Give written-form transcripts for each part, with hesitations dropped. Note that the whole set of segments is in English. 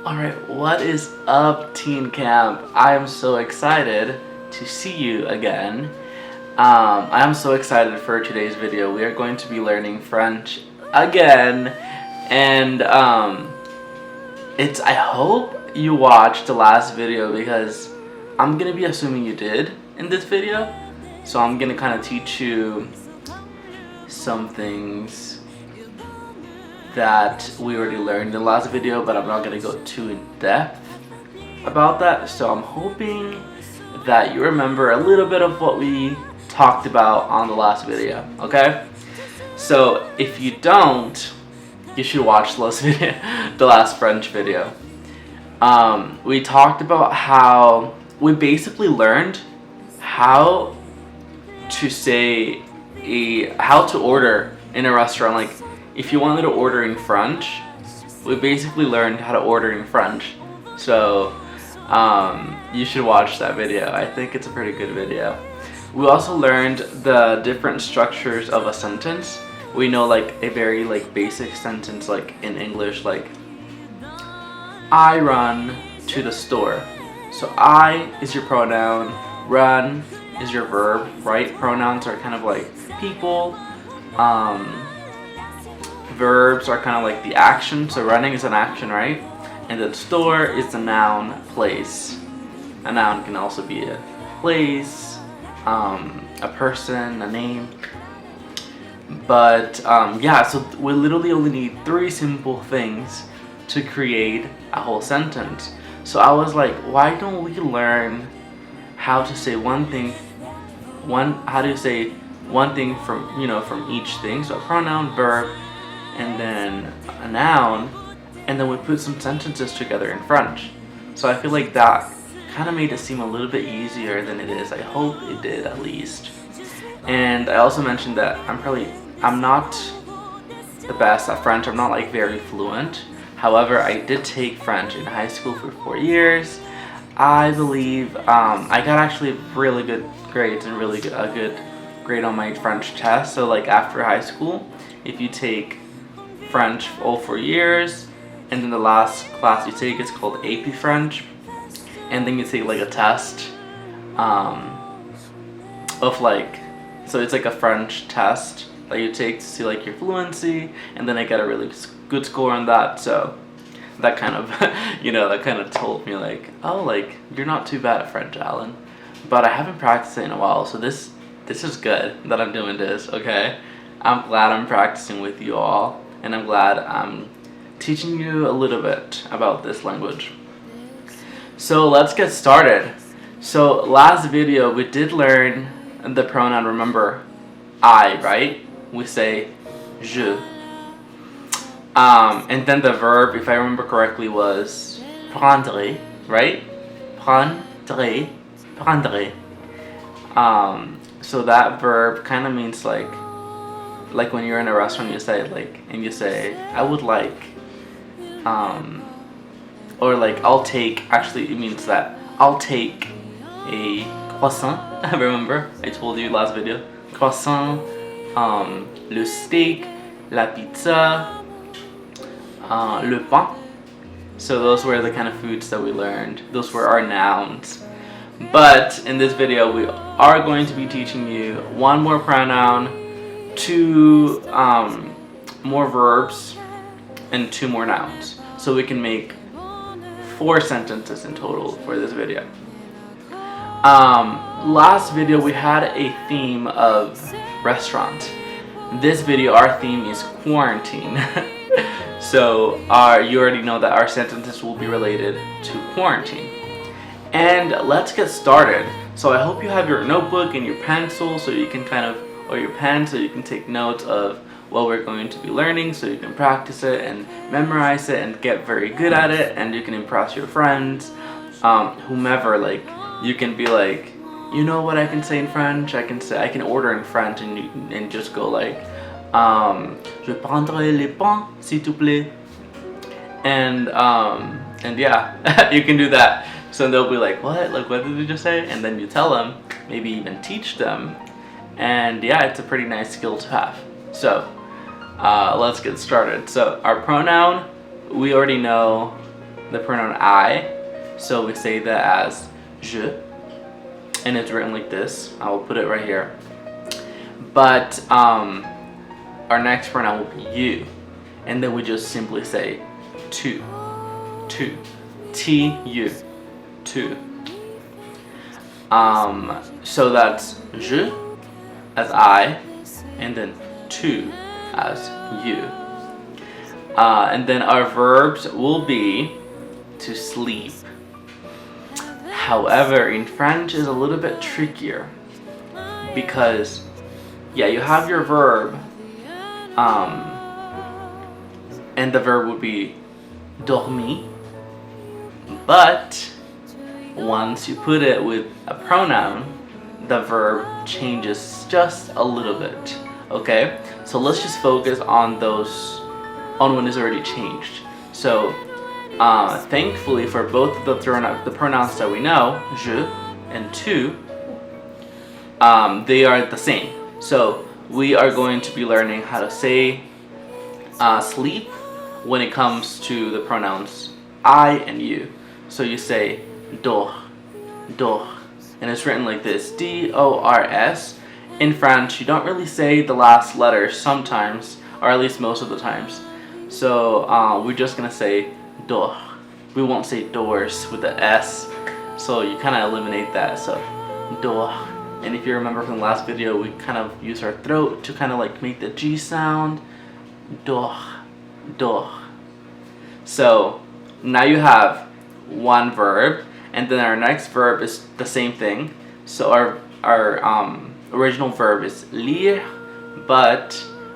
Alright, what is up, Teen Camp? I am so excited to see you again. I am so excited for today's video. We are going to be learning French again. And I hope you watched the last video because I'm going to be assuming you did in this video. So I'm going to kind of teach you some things that we already learned in the last video, but I'm not going to go too in depth about that. So I'm hoping that you remember a little bit of what we talked about on the last video, okay? So if you don't, you should watch the last French video. We talked about how we basically learned how to order in a restaurant. Like, if you wanted to order in French, we basically learned how to order in French. So you should watch that video. I think it's a pretty good video. We also learned the different structures of a sentence. We know like a very basic sentence, like in English, like I run to the store. So I is your pronoun, run is your verb, right? Pronouns are kind of like people. Verbs are kind of like the action, so running is an action, right? And then store is the noun, place. A noun can also be a place, a person, a name. But yeah, so we literally only need 3 simple things to create a whole sentence. So I was like, why don't we learn how to say one thing from each thing? So a pronoun, verb, and then a noun, and then we put some sentences together in French. So I feel like that kind of made it seem a little bit easier than it is. I hope it did, at least. And I also mentioned that I'm not the best at French. I'm not like very fluent. However, I did take French in high school for 4 years. I believe I got actually really good grades and a good grade on my French test. So like after high school, if you take French all 4 years, and then the last class you take is called AP French, and then you take like a test so it's like a French test that you take to see like your fluency, and then I got a really good score on that. So that kind of that kind of told me like, oh, like you're not too bad at French, Alan. But I haven't practiced it in a while, so this is good that I'm doing this. Okay, I'm glad I'm practicing with you all. And I'm glad I'm teaching you a little bit about this language. So let's get started. So last video we did learn the pronoun, remember, I, right? We say je. And then the verb, if I remember correctly, was prendre, right? Prendre, prendre. So that verb kind of means like when you're in a restaurant, you say I would like, or like I'll take. Actually, it means that I'll take a croissant. Remember, I told you last video, croissant, le steak, la pizza, le pain. So those were the kind of foods that we learned. Those were our nouns. But in this video, we are going to be teaching you one more pronoun, 2 more verbs, and 2 more nouns, so we can make 4 sentences in total for this video. Last video we had a theme of restaurant. This video our theme is quarantine. So you already know that our sentences will be related to quarantine. And let's get started. So I hope you have your notebook and your pencil so you can or your pen, so you can take notes of what we're going to be learning, so you can practice it and memorize it and get very good at it, and you can impress your friends, whomever. Like, you can be like, you know what I can say in French? I can order in French, and just go like, je prendrai les pains, s'il te plaît. And yeah, you can do that. So they'll be like, what? Like, what did you just say? And then you tell them, maybe even teach them. And yeah, it's a pretty nice skill to have. So let's get started. So our pronoun, we already know the pronoun I. So we say that as je, and it's written like this. I will put it right here. But our next pronoun will be you, and then we just simply say tu, tu, tu, tu. So that's je as I, and then tu as you. And then our verbs will be to sleep. However, in French is a little bit trickier because, yeah, you have your verb, and the verb would be dormir, but once you put it with a pronoun, the verb changes just a little bit. Okay, so let's just focus on when it's already changed. So thankfully for both of the pronouns that we know, je and tu, they are the same. So we are going to be learning how to say sleep when it comes to the pronouns I and you. So you say dors, dors, and it's written like this, D-O-R-S. In French, you don't really say the last letter sometimes, or at least most of the times. So we're just gonna say dors. We won't say doors with the S, so you kind of eliminate that. So dors. And if you remember from the last video, we kind of use our throat to kind of like make the G sound. Dors, dors. So now you have one verb, and then our next verb is the same thing. So our original verb is lire, but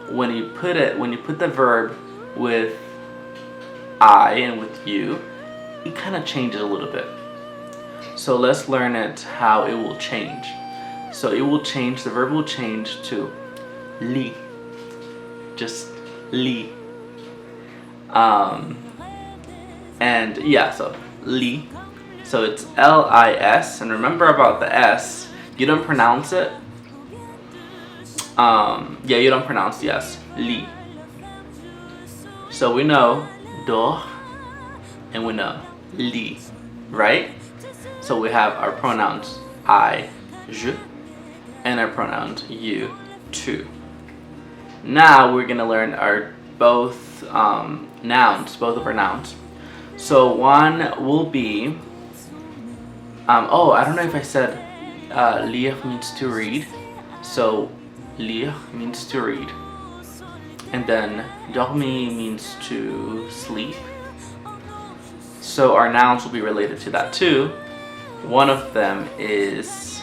when you put the verb with I and with you, it kind of changes a little bit. So let's learn it how it will change. So it will change, the verb will change to lit, just lit. And yeah, so lit. So it's L-I-S, and remember about the S, you don't pronounce it. Yeah, you don't pronounce the S. Lit. So we know dors, and we know lit, right? So we have our pronouns I, je, and our pronouns you, tu. Now we're gonna learn our both nouns, both of our nouns. So one will be, oh, I don't know if I said lire means to read. So lire means to read. And then dormir means to sleep. So our nouns will be related to that too. One of them is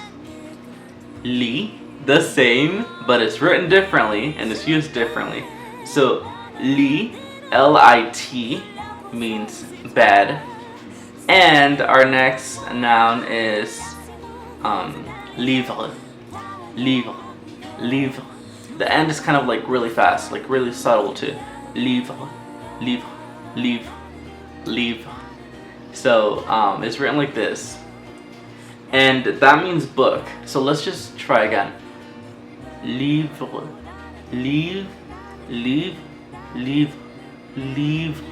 lit, the same, but it's written differently and it's used differently. So lit, L-I-T, means bed. And our next noun is livre, livre, livre. The end is kind of like really fast, like really subtle too. Livre, livre, livre, livre. So it's written like this. And that means book. So let's just try again. Livre, livre, livre, livre, livre.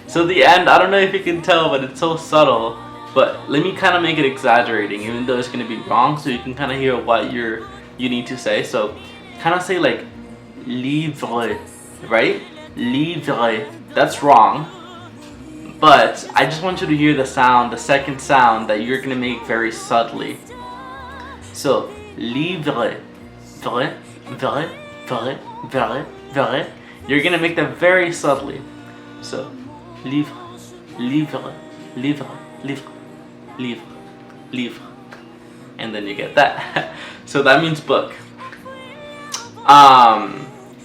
So the end, I don't know if you can tell, but it's so subtle. But let me kind of make it exaggerating, even though it's going to be wrong, so you can kind of hear what you need to say. So kind of say like livre, right? Livre. That's wrong. But I just want you to hear the sound, the second sound that you're going to make very subtly. So livre, vrai, vrai, vrai, vrai, vrai. You're going to make that very subtly. So livre, livre, livre, livre, livre, livre. And then you get that. So that means book.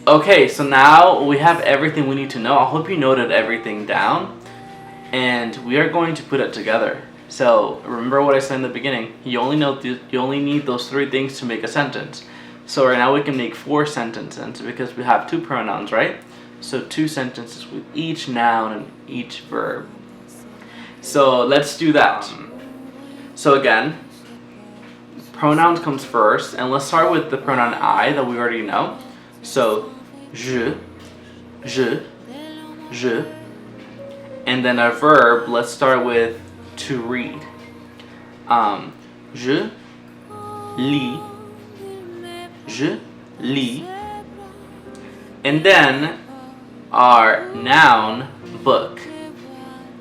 Okay, so now we have everything we need to know. I hope you noted everything down. And we are going to put it together. So remember what I said in the beginning. You only need those three things to make a sentence. So right now we can make 4 sentences because we have 2 pronouns, right? So 2 sentences with each noun and each verb. So let's do that. So again, pronouns comes first, and let's start with the pronoun I that we already know. So je, je, je. And then our verb, let's start with to read. Je lis. Je lis. And then our noun, book.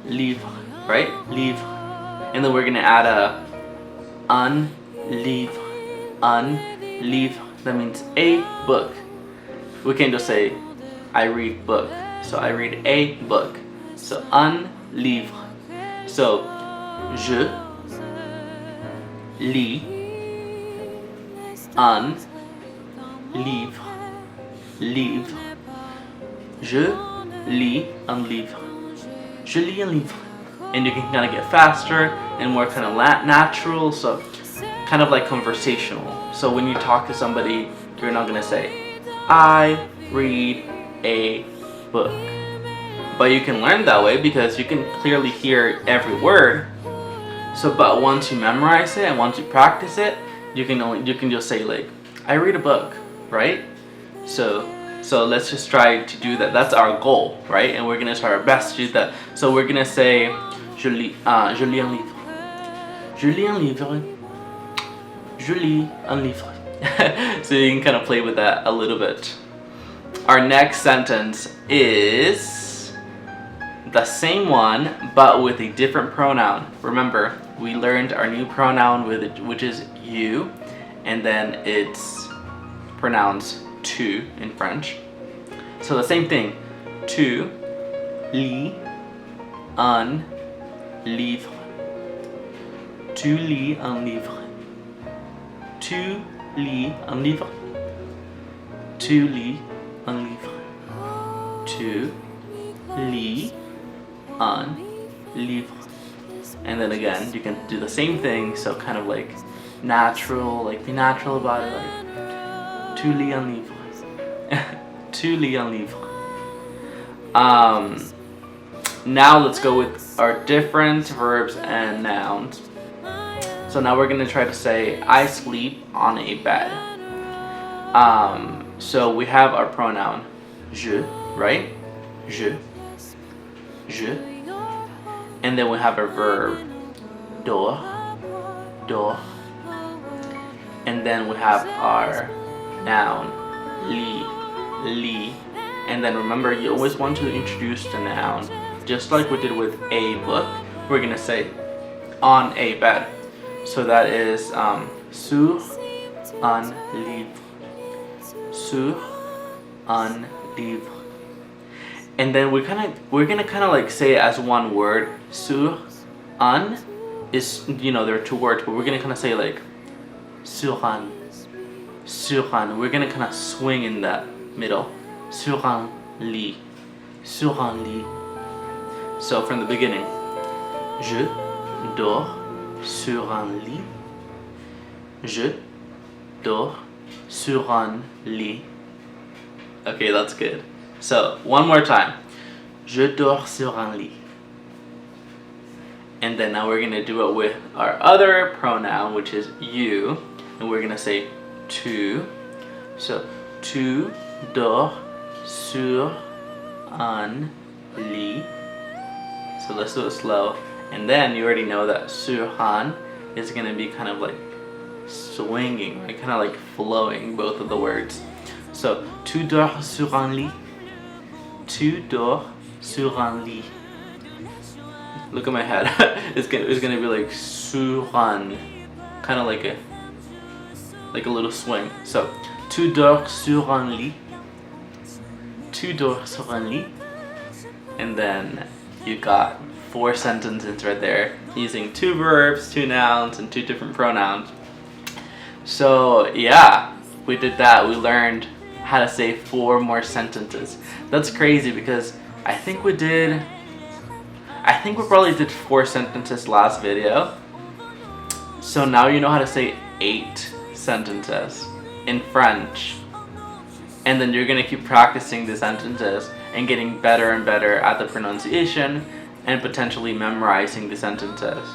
Livre, right? Livre. And then we're gonna add un livre. Un livre. That means a book. We can just say I read book. So I read a book. So un livre. So je lis un livre. Livre. Je lis un livre. Je lis un livre. And you can kind of get faster and more kind of natural, so kind of like conversational. So when you talk to somebody, you're not going to say, I read a book. But you can learn that way because you can clearly hear every word. So, but once you memorize it and once you practice it, you can just say like, I read a book, right? So let's just try to do that. That's our goal, right? And we're gonna try our best to do that. So we're gonna say, je lis un livre. Je lis un livre. Je lis un livre. So you can kind of play with that a little bit. Our next sentence is the same one, but with a different pronoun. Remember, we learned our new pronoun which is you, and then it's pronounced tu in French. So the same thing. Tu lis un livre. Tu lis un livre. Tu lis un livre. Tu lis un livre. Tu lis un livre. And then again, you can do the same thing, so kind of like natural, like be natural about it, like tu lis un livre. Tu lis un livre. Now let's go with our different verbs and nouns. So now we're gonna try to say I sleep on a bed. So we have our pronoun je, right? Je. Je. And then we have our verb dors. Dors. And then we have our noun lis. Lis. And then remember, you always want to introduce the noun. Just like we did with a book, we're gonna say on a bed. So that is sur un livre. Sur un livre. And then we're gonna kind of like say it as one word. Sur un is, there are two words, but we're gonna kind of say like sur un. Sur un. We're gonna kind of swing in that middle. Sur un lit. Sur un lit. So from the beginning, je dors sur un lit. Je dors sur un lit. Okay, that's good. So one more time. Je dors sur un lit. And then now we're gonna do it with our other pronoun, which is you, and we're gonna say tu. So tu dors sur un lit. So let's do it slow. And then you already know that sur un is gonna be kind of like swinging, right? Kind of like flowing, both of the words. So tu dors sur un lit. Tu dors sur un lit. Look at my head. It's gonna be like sur un, kind of like a little swing. So tu dors sur un lit. Tu dors sur un lit. And then you got 4 sentences right there using 2 verbs, 2 nouns, and 2 different pronouns. So yeah, we did that. We learned how to say 4 more sentences. That's crazy because I think we probably did 4 sentences last video. So now you know how to say 8 sentences in French. And then you're gonna keep practicing the sentences and getting better and better at the pronunciation and potentially memorizing the sentences.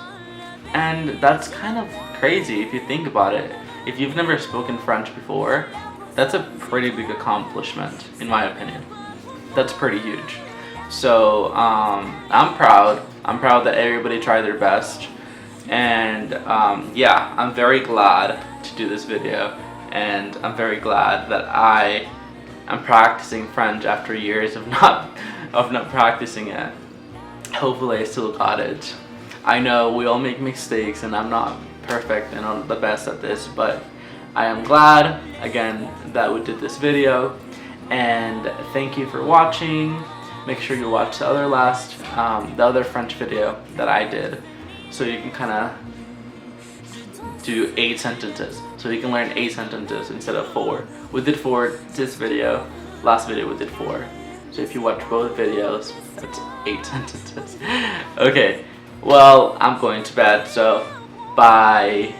And that's kind of crazy if you think about it. If you've never spoken French before, that's a pretty big accomplishment, in my opinion. That's pretty huge. So I'm proud. I'm proud that everybody tried their best. And yeah, I'm very glad to do this video. And I'm very glad that I am practicing French after years of not practicing it. Hopefully I still got it. I know we all make mistakes and I'm not perfect and I'm the best at this, but I am glad again that we did this video, and thank you for watching. Make sure you watch the other French video that I did, so you can kind of do 8 sentences. So you can learn 8 sentences instead of 4. We did 4 this video. Last video we did 4. So if you watch both videos, that's 8 sentences. Okay, well, I'm going to bed, so bye.